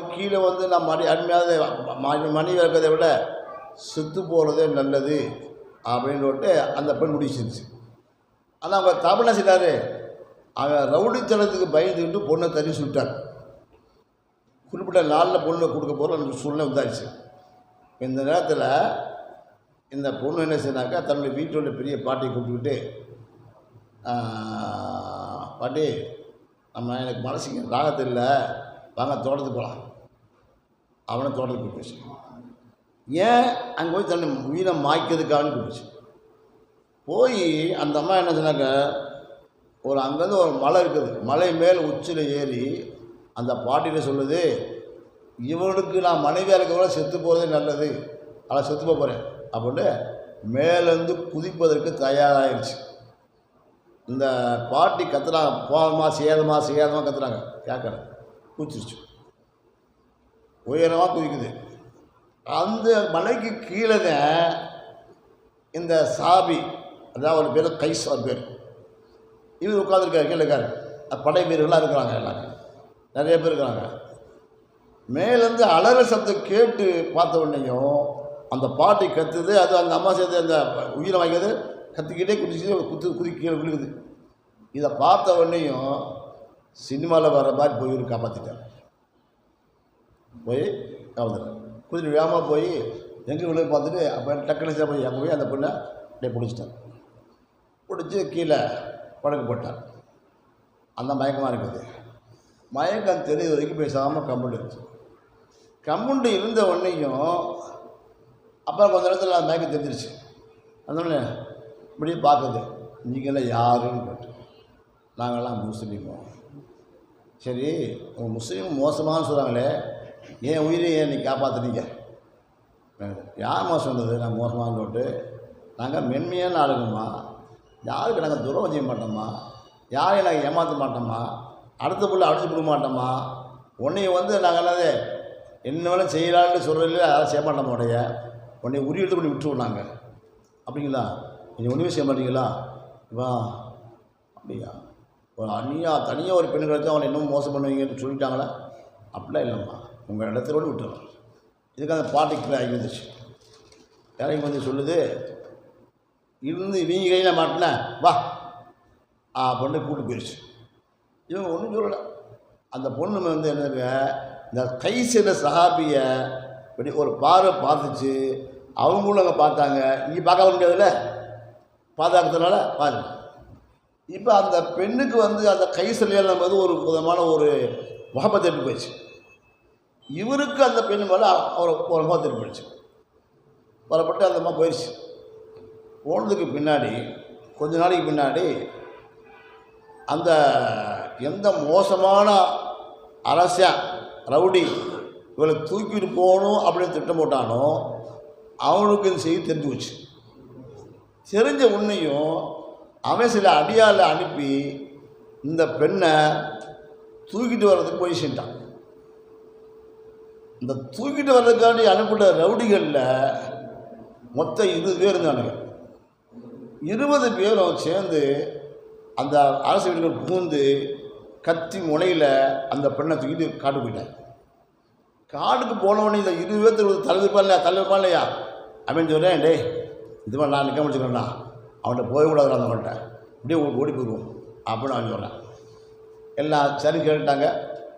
பொண்ணு கீழே வந்து நான் அருமையாக மணி இருக்கிறதை விட செத்து போகிறதே நல்லது அப்படின்னு சொல்லிட்டு அந்த பெண் முடிச்சிருச்சு. ஆனால் அவங்க தப்பு செய்கிறாரு, அவன் ரவுடித்தனத்துக்கு பயந்துக்கிட்டு பொண்ணை தண்ணி சுட்டார். குறிப்பிட்ட நாளில் பொண்ணை கொடுக்க போகிற அந்த சூழ்நிலை வந்தாச்சு. இந்த நேரத்தில் இந்த பொண்ணு என்ன செய்யனாக்கா தன்னுடைய வீட்டோட பெரிய பாட்டியை கூப்பிட்டுக்கிட்டு, பாட்டி நம்ம எனக்கு மனசுக்கு ராகத்து இல்லை, வாங்க தோட்டத்துக்கு போகலாம். அவனை தோட்டத்துக்கு கூப்பிடுச்சு. ஏன் அங்கே போய் தன்னை உயிரை மாய்க்கிறதுக்காகனு கூப்பிடுச்சு. போய் அந்த அம்மா என்ன சொன்னாக்க, அங்கேருந்து ஒரு மலை இருக்குது, மலை மேல் உச்சியில் ஏறி அந்த பாட்டிகிட்ட சொல்லுது, இவனுக்கு நான் மனைவியாக இருக்கிறவங்கள செத்து போகிறதே நல்லது, அதை செத்து போகிறேன் அப்படின்னு மேலேருந்து குதிப்பதற்கு தயாராகிடுச்சு. இந்த பாட்டி கத்துறாங்க, போகமா சேதமா கத்துறாங்க, கேட்கல, குதிச்சிருச்சு, உயரமாக குதிக்குது. அந்த மலைக்கு கீழே தான் இந்த சாபி, அதாவது ஒரு பேர் கைஸ், ஒரு பேர், இவர் உட்காந்துருக்காரு, கீழே இருக்காரு. படை வீரர்களாக இருக்கிறாங்க, எல்லாரும் நிறைய பேர் இருக்கிறாங்க. மேலேருந்து அலற சப்தம் கேட்டு பார்த்த உடனேயும் அந்த பாட்டி கத்துது. அது அந்த அம்மா சேர்த்து அந்த உயிரை வாங்கியது கற்றுக்கிட்டே குதி கீழே விழுகுது. இதை பார்த்த உடனேயும் சினிமாவில் வர்ற மாதிரி போய் இவர் காப்பாற்றிட்டார். போய் காப்பாற்றுறார். குதிரை வேகமாக போய் எங்கே விழுக பார்த்துட்டு அப்போ டக்குனு போய் அங்கே போய் அந்த பொண்ணை அப்படியே பிடிச்சிட்டார். பிடிச்சி கீழே படுக்க போட்டார். அந்த மயக்கமாக இருக்குது. மயக்கம் தெரிஞ்ச வரைக்கும் பேசாமல் கம்புண்டு இருந்துச்சு. கம்புண்டு இருந்த உடனேயும் அப்புறம் கொஞ்ச நேரத்தில் அந்த மயக்கம் தெரிஞ்சிருச்சு. அதனால இப்படியே பார்க்குது, நீங்களாம் யாருன்னு கேட்டு, நாங்கள்லாம் முஸ்லீமோ. சரி, உங்கள் முஸ்லீம் மோசமானு சொல்கிறாங்களே, ஏன் உயிரை ஏன் நீ காப்பாற்றுனீங்க? யாரும்மா சொன்னது நான் மோசமானு சொல்லிட்டு? நாங்கள் மென்மையான ஆளுங்கம்மா, யாருக்கு நாங்கள் துரோகம் செய்ய மாட்டோம்மா, யாரையும் நாங்கள் ஏமாற்ற மாட்டோம்மா, அடுத்த பிள்ளை அடிச்சு கொடுக்க மாட்டோம்மா, உன்னைய நாங்கள் என்னது என்ன வேணும் செய்யலான்னு சொல்கிறதில்ல, அதெல்லாம் செய்ய மாட்டோம்மா, உன்னை உரி எடுத்து பண்ணி விட்டுருவோம் நாங்கள். அப்படிங்களா? நீங்கள் ஒன்றுமே செய்ய மாட்டீங்களா? வா, அப்படியா? ஒரு தனியாக ஒரு பெண்ணு கிடச்சா அவனை இன்னும் மோசம் பண்ணுவீங்கன்னு சொல்லிட்டாங்களா? அப்படிலாம் இல்லைம்மா, உங்கள் இடத்துல விட்டுருவோம். இதுக்கு அந்த பாட்டிக்கு ஆகி வந்துச்சு. இறங்கி வந்து சொல்லுது, இருந்து இவங்க கையில் மாட்டினேன், வா அப்படின்னு கூப்பிட்டு போயிடுச்சு. இவங்க ஒன்றும் சொல்லலை. அந்த பொண்ணு என்னங்க, இந்த கைசில சஹாபியை இப்படி ஒரு பார்வை பார்த்துச்சு. அவங்களும் அங்கே பார்த்தாங்க, இங்கே பார்க்க முடியாதுல்ல, பாதுகாக்கிறதுனால பாருங்க. இப்போ அந்த பெண்ணுக்கு அந்த கைசிலையில் ஒரு விதமான ஒரு முகப்பத்தை எடுத்து போயிடுச்சு. இவருக்கு அந்த பெண் மேலே ஒரு முகத்தை எடுத்து போயிடுச்சு. வரப்பட்டு அந்த அம்மா போயிடுச்சு. போனதுக்கு பின்னாடி கொஞ்ச நாளைக்கு பின்னாடி அந்த எந்த மோசமான அரசன் ரவுடி இவளை தூக்கிட்டு போகணும் அப்படின்னு திட்டம் போட்டானோ அவனுக்கு இந்த செய்தி தெரிஞ்சு போச்சு. தெரிஞ்ச உன்னையும் அவன் சில அடியால் அனுப்பி இந்த பெண்ணை தூக்கிட்டு வர்றதுக்கு போய் செஞ்சான். இந்த தூக்கிட்டு வர்றதுக்காண்டி அனுப்பிட்ட ரவுடிகளில் மொத்தம் 20 பேர் இருந்தானுங்க. 20 பேரும் சேர்ந்து அந்த அரசு வீடுகள் பூந்து கத்தி முனையில் அந்த பெண்ணை தூக்கிட்டு காட்டுக்கு போயிட்டார். காடுக்கு போனவொடனே இந்த 20 பேர் தலைவிருப்பான் இல்லையா அப்படின்னு சொல்கிறேன், டே இது மாதிரி நான் நிற்க முடிச்சுக்கிறேன்டா, அவன்கிட்ட போகக்கூடாது, அவன்கிட்ட இப்படியே ஓடி போயிடுவோம் அப்படின்னு அவன் சொல்கிறேன். எல்லாம் சரி கேட்டாங்க.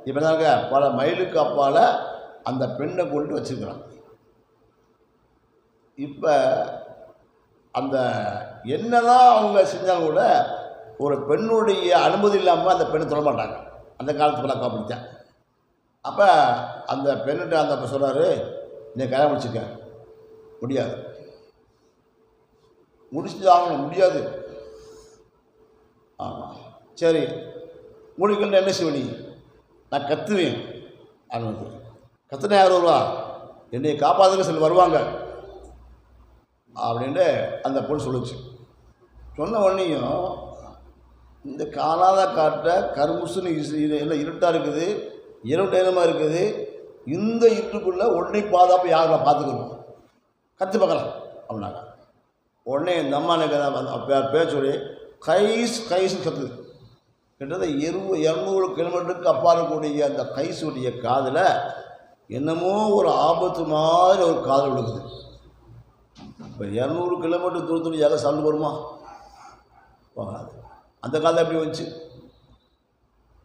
இப்போ தாங்க பல மைலுக்கு அப்பால் அந்த பெண்ணை கொண்டு வச்சுருக்கிறான். இப்போ அந்த என்னதான் அவங்க செஞ்சாலும் கூட ஒரு பெண்ணுடைய அனுமதி இல்லாமல் அந்த பெண்ணை தொட மாட்டாங்க. அந்த காலத்து பல காப்பிடித்தேன். அப்போ அந்த பெண்ணுகிட்ட அந்த சொல்கிறாரு, நீ கல்யாணம் முடிச்சுக்க முடியாது, முடிச்சு ஆகணும், முடியாது. ஆமாம், சரி முடிக்கல என்ன செய்வனி, நான் கத்துவேன். அனுமதி கத்துனா யார் வருவா, என்னை காப்பாற்றுக்க சொல்லி வருவாங்க அப்படின்ட்டு அந்த பொண்ணு சொல்லிச்சு. சொன்ன உடனேயும் இந்த காணாத காட்டை கருமுசுன்னு எல்லாம் இருட்டாக இருக்குது, இரவு நேரமாக இருக்குது, இந்த இருட்டுக்குள்ளே உடனே பாதுகாப்பு யாரை பார்த்துக்கணும், கற்று பார்க்கலாம் அப்படின்னாங்க. உடனே இந்த அம்மா எனக்கு பேச்சோடி கைஸ் கற்றுது. கிட்டத்தட்ட 200 கிலோமீட்டருக்கு அப்பாறக்கூடிய அந்த கைஸுடைய காதில் என்னமோ ஒரு ஆபத்து மாதிரி ஒரு காதல் விழுகுது. இப்போ 200 கிலோமீட்டர் தூரத்தில் யாரும் சவுண்டு வருமா? போகாது. அந்த காலம் எப்படி வந்துச்சு?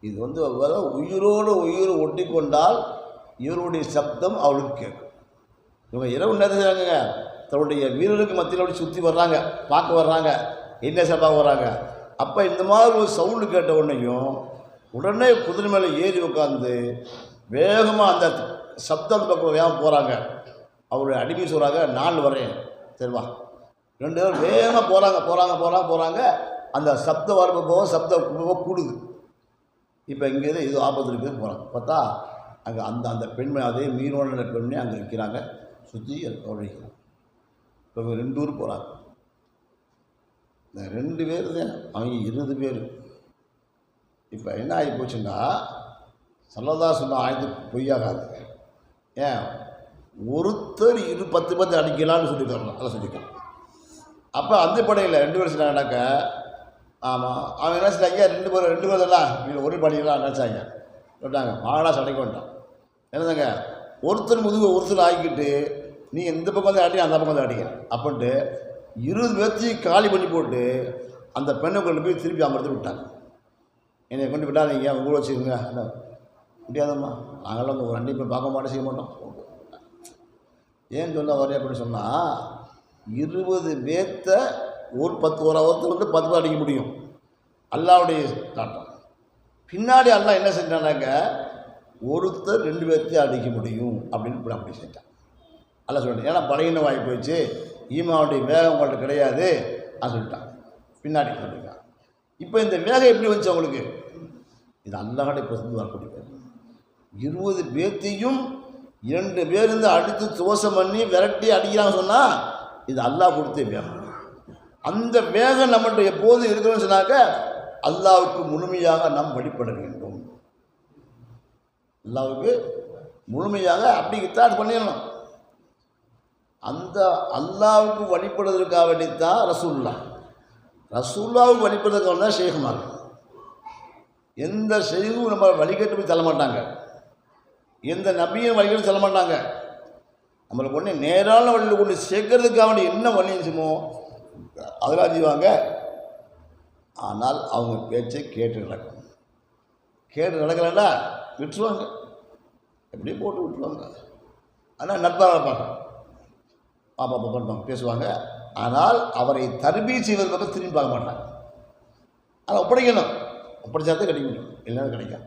இது வந்து உயிரோடு உயிர் ஒட்டி கொண்டால் இவருடைய சப்தம் அவளுக்கு கேட்கும். இவங்க இரவு நேரத்தில் தன்னுடைய வீரர்களுக்கு மத்தியில் அப்படி சுற்றி வர்றாங்க, பார்க்க வர்றாங்க, என்ன பார்க்க வர்றாங்க. அப்போ இந்த மாதிரி ஒரு சவுண்டு கேட்ட உடனேயும் உடனே குதிரை மேலே ஏறி உட்காந்து வேகமாக அந்த சப்தம் பக்கம் வேகம் போகிறாங்க. அவருடைய அடிமை சொல்கிறாங்க, நான் வரேன் சரிவா. 2 பேரும் வேகமாக போகிறாங்க. அந்த சப்தம் வரப்போ போக சப்தம் கூடுது. இப்போ இங்கேருந்து இது ஆபத்து இருக்குதுன்னு போகிறாங்க. பார்த்தா அங்கே அந்த பெண்மை, அதே மீனோட பெண்மை அங்கே நிற்கிறாங்க, சுற்றி உழைக்கிறாங்க. இப்போ இவங்க 2 ஊர் போகிறாங்க. இந்த 2 பேர் தான் அவங்க 20 பேர். இப்போ என்ன ஆகி போச்சுன்னா, சல்லல்லா சொன்ன ஆயத்து பொய்யாகாது. ஏன் ஒருத்தர் 10 அடிக்கலான்னு சொல்லியிருக்காங்க, அதை சொல்லியிருக்காங்க. அப்போ அந்த படையில் 2 பேர் சொன்னாங்கன்னாக்க, ஆமாம் அவன் என்ன செஞ்சாங்க, 2 பேர் தான் இவங்க ஒரு படையெல்லாம் நினச்சாங்க. சொல்லிட்டாங்க மாடா சடைக்கு வந்துட்டான். என்னதாங்க ஒருத்தர் முதுகு ஒருத்தர் ஆகிக்கிட்டு நீ இந்த பக்கம் வந்து அடி, அந்த பக்கம் வந்து அடிக்க அப்படின்ட்டு 20 பேர்த்தையும் காலி பண்ணி போட்டு அந்த பெண்ணை கொண்டு போய் திருப்பி அமர்த்து விட்டாங்க. என்னை கொண்டு விட்டால் நீங்கள் அவங்க கூட வச்சுக்கோங்க. முடியாதம்மா, நாங்களாம் வந்து ஒரு 2 பேர் பார்க்க மாட்டோம், செய்ய மாட்டோம். ஏன்னு சொன்னால் வரே அப்படின்னு சொன்னால் 20 பேர்த்த ஒரு ஒருத்தர் வந்து 10 பேர் அடிக்க முடியும். அல்லாவுடைய நாட்டம். பின்னாடி அல்லா என்ன செஞ்சானாக்க, ஒருத்தர் 2 பேர்த்தையும் அடிக்க முடியும் அப்படின்னு அப்படி செஞ்சான். அல்ல சொல்லிட்டேன். ஏன்னா படையின வாங்கி போயிடுச்சு, ஈமாவுடைய வேகம் உங்கள்கிட்ட கிடையாது அது சொல்லிட்டான். பின்னாடி சொல்லிட்டான். இப்போ இந்த வேகம் எப்படி வந்துச்சு அவங்களுக்கு? இது அல்லாஹ்வுடைய பிரசித்தி வரக்கூடிய பேர். 20 பேர்த்தையும் 2 பேர் இருந்து அடித்து தோசம் பண்ணி விரட்டி அடிக்கிறான்னு சொன்னால் இது அல்லாஹ் கொடுத்த வேகம். அந்த வேகம் நம்மள்கிட்ட எப்போது இருக்கணும்னு சொன்னாக்க அல்லாஹ்வுக்கு முழுமையாக நாம் வழிபட வேண்டும். அல்லாஹ்வுக்கு முழுமையாக அப்படித்தான் அது பண்ணிடணும். அந்த அல்லாஹ்வுக்கு வழிபடுவதற்காக வேண்டித்தான் ரசூலுல்லாஹ்வுக்கு வழிபடுறதுக்காக தான் ஷேகுமார். எந்த ஷேகும் நம்ம வழிகட்டு போய் தள்ள மாட்டாங்க, எந்த நபியும் வழிகட்டு தள்ள மாட்டாங்க. நம்மளுக்கு ஒன்று நேரான வழியில் கொண்டு சேர்க்கறதுக்காக வேண்டிய என்ன வழி இருந்துச்சுமோ அதெல்லாம் செய்வாங்க. ஆனால் அவங்க பேச்சை கேட்டு நடக்கலைன்னா விட்டுருவாங்க, எப்படியே போட்டு விட்டுருவாங்க. ஆனால் நட்பாக இருப்பாங்க, பாப்பா பண்ணுவாங்க, பேசுவாங்க. ஆனால் அவரை தர்பீ செய்வது பக்கம் திரும்பி பார்க்க மாட்டாங்க. ஆனால் ஒப்படைக்கணும், ஒப்படைச்சாதான் கிடைக்க முடியும், இல்லைன்னா கிடைக்காது.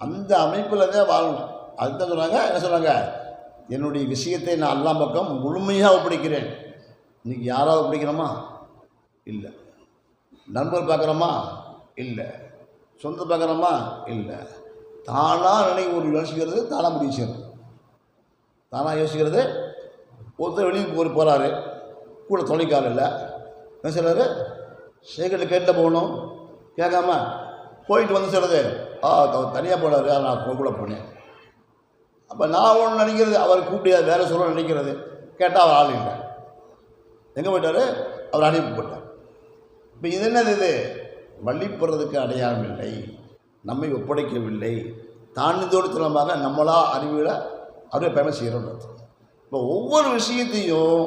அந்த அமைப்பில் தான் வாழணும். அதுதான் சொன்னாங்க. என்ன சொன்னாங்க, என்னுடைய விஷயத்தை நான் அல்லாஹ் பக்கம் முழுமையாக ஒப்படைக்கிறேன். இன்றைக்கி யாராவது ஒப்படைக்கிறோமா? இல்லை. நண்பர் பார்க்குறோமா? இல்லை. சொந்த பார்க்குறோமா? இல்லை. தானாக ஒரு யோசிக்கிறது, தானாக முடிவு செய்யறது. தானாக யோசிக்கிறது. ஒருத்தர் வெளியே போகிறாரு, கூட துணைக்கார இல்லை, என்ன சொல்கிறாரு, சேகரில் கேட்டில் போகணும், கேட்காம போயிட்டு வந்து சொல்கிறது, அவர் தனியாக போனார், நான் கூட போனேன். அப்போ நான் ஒன்று நினைக்கிறது, அவர் கூப்பிட்டு வேறு சொல்ல நினைக்கிறது, கேட்டால் அவர் ஆள் இல்லை, எங்கே போயிட்டார், அவர் அனுப்பி போட்டார். இப்போ இது என்னது, இது வழிபடுறதுக்கு அடையாளம் இல்லை, நம்மை ஒப்படைக்கவில்லை, தாண்டிதோடு தினமாக நம்மளா அறிவியலை அப்படியே பயணம் செய்கிறோம். இப்போ ஒவ்வொரு விஷயத்தையும்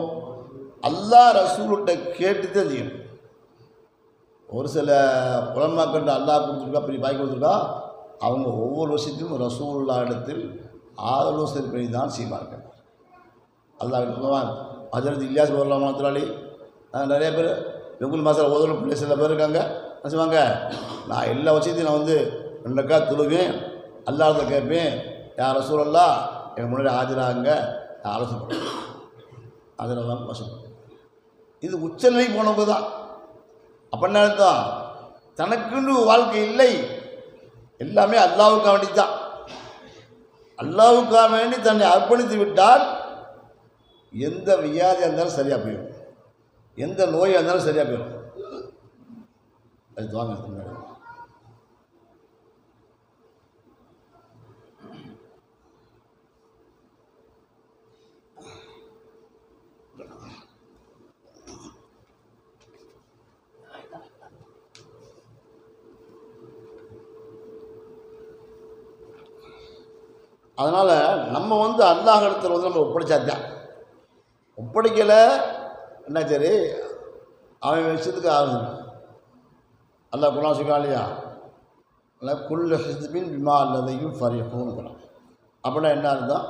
அல்லாஹ் ரசூல்கிட்ட கேட்டு தான் செய்யணும். ஒரு சில உலமாக்கள் அல்லாஹ் கொடுத்துருக்கா, பெரிய பாய் கொடுத்துருக்கா, அவங்க ஒவ்வொரு விஷயத்தையும் ரசூலுல்லாஹ் இடத்தில் ஆலோசனை பண்ணி தான் செய்வார்கள். அல்லாஹ் ஹஜ்ரத் இல்யாஸ் வரலாமாத்திராளி நிறைய பேர் வெகுல் மாசால் ஓதணும் பிள்ளை சில பேர் இருக்காங்க. என்ன செய்வாங்க, நான் எல்லா விஷயத்தையும் நான் வந்து 2 ரக்கா தொழுவேன், அல்லாஹ்வை கேட்பேன், யார் ரசூலல்லாஹ் எனக்கு முன்னாடி ஆஜராகுங்க, ஆலோசனை பண்ணுவேன், அதெல்லாம் வசம். இது உச்சநிலை போனவங்க தான். அப்படின்னா அர்த்தம், தனக்குன்னு வாழ்க்கை இல்லை, எல்லாமே அல்லாஹ்வுக்காக வேண்டி தான். அல்லாஹ்வுக்காக வேண்டி தன்னை அர்ப்பணித்து விட்டால் எந்த வியாதியாக இருந்தாலும் சரியாக போயிடும், எந்த நோயாக இருந்தாலும் சரியாக போயிடும். அது வாங்க அதனால் நம்ம வந்து அல்லாஹ் இடத்துல வந்து நம்ம ஒப்படைச்சாத்தான். ஒப்படைக்கலை என்ன சரி, அவன் விஷயத்துக்கு ஆகுது. அல்லாஹ் குர்ஆன் சொல்றான் இல்லையா, குல்லு ஹிஸ்பின் பிமா அல்லதையும் ஃபரிஹூன். அப்படின்னா என்ன அர்த்தம்?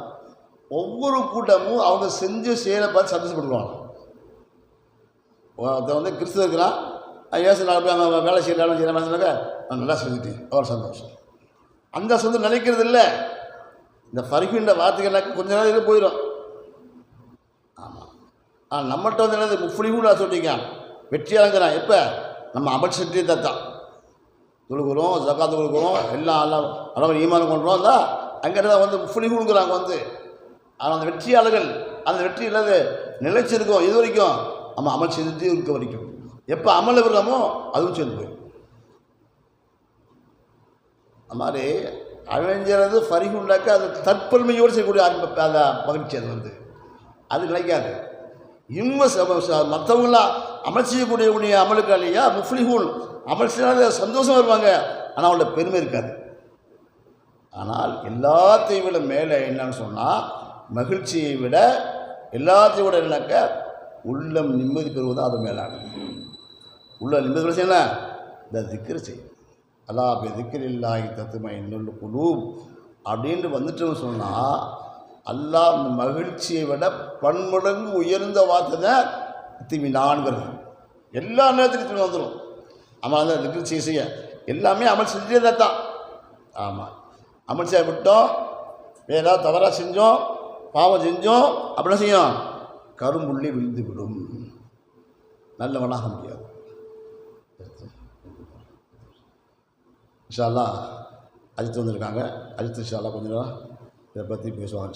ஒவ்வொரு கூட்டமும் அவங்க செஞ்சு செய்கிற பார்த்து சந்தோஷப்படுவாங்க. ஒருத்தன் வந்து கிறிஸ்துவ இருக்கிறான், ஏசு நாள் போய் அங்கே வேலை செய்யறாலும் சொன்னாக்க நான் நல்லா செஞ்சுட்டேன், அவர் சந்தோஷம். அந்த சொந்தம் நினைக்கிறது இல்லை. இந்த ஃபரிஹுன்ற வார்த்தைகள்னாக்க கொஞ்ச நேரம் இது போயிடும். ஆமாம், நம்மகிட்ட வந்து என்னது முஃப்லிஹூன் சொல்லிட்டீங்க, வெற்றியாளங்கிறான். எப்போ நம்ம அமல் செஞ்சே தான் தொழுகிறோம், ஜக்காத்து கொடுக்குறோம், எல்லாம் அளவு ஈமானம் கொண்டுறோம். அந்த அங்கே தான் வந்து முஃப்லிஹூன்கிறாங்க வந்து. ஆனால் அந்த வெற்றியாளர்கள் அந்த வெற்றி இல்லாத நிலைச்சிருக்கோம் இது வரைக்கும், நம்ம அமல் செஞ்சுட்டு இருக்க வரைக்கும். எப்போ அமல் இருக்கிறோமோ அதுவும் சேர்ந்து போயிடும். அது மாதிரி அழிஞ்சது ஃபரிஹுண்டாக்க அது தற்பெருமையோடு செய்யக்கூடிய அந்த மகிழ்ச்சி அது வந்து அது நிலைக்காது. இன்னும் மற்றவங்களாம் அமல் செய்யக்கூடிய அமலுக்கு இல்லையா முஃப்லிஹூன் அமல் செய்யாத சந்தோஷம் வருவாங்க, ஆனால் அவங்களோட பெருமை இருக்காது. ஆனால் எல்லாத்தையும் விட மேலே என்னன்னு சொன்னால், மகிழ்ச்சியை விட எல்லாத்தையும் விட என்னக்க உள்ளம் நிம்மதி பெறுவது அது மேலான. உள்ள நிம்மதி பெற செய்யணும், இந்த திக்ரு செய்யும். அல்லா பி திக்ரில்லாஹி தத்மஇன்னுல் குலூப் அப்படின்ட்டு வந்துட்டோம்னு சொன்னால், அல்லாஹ் அந்த மகிழ்ச்சியை விட பன்மடங்கு உயர்ந்த வார்த்தை தான் திமினான்கிறது. எல்லா நேரத்துக்கும் திரும்பி வந்துடும். ஆமாம், அந்த திக்ரு செய்ய எல்லாமே அமல் செஞ்சதே தான். ஆமாம், அமல் செய்ய விட்டோம், வேறு ஏதாவது தவறாக செஞ்சோம், பாவம் செஞ்சோம் அப்படின்னா செய்யும், கரும்புள்ளி விழுந்து விடும், நல்லவனாக முடியாது. இன்ஷா அல்லாஹ் அஜித் வந்திருக்காங்க. அஜித் இன்ஷா அல்லாஹ் கொஞ்சம் நேரம் இதை பற்றி பேசுவாங்க.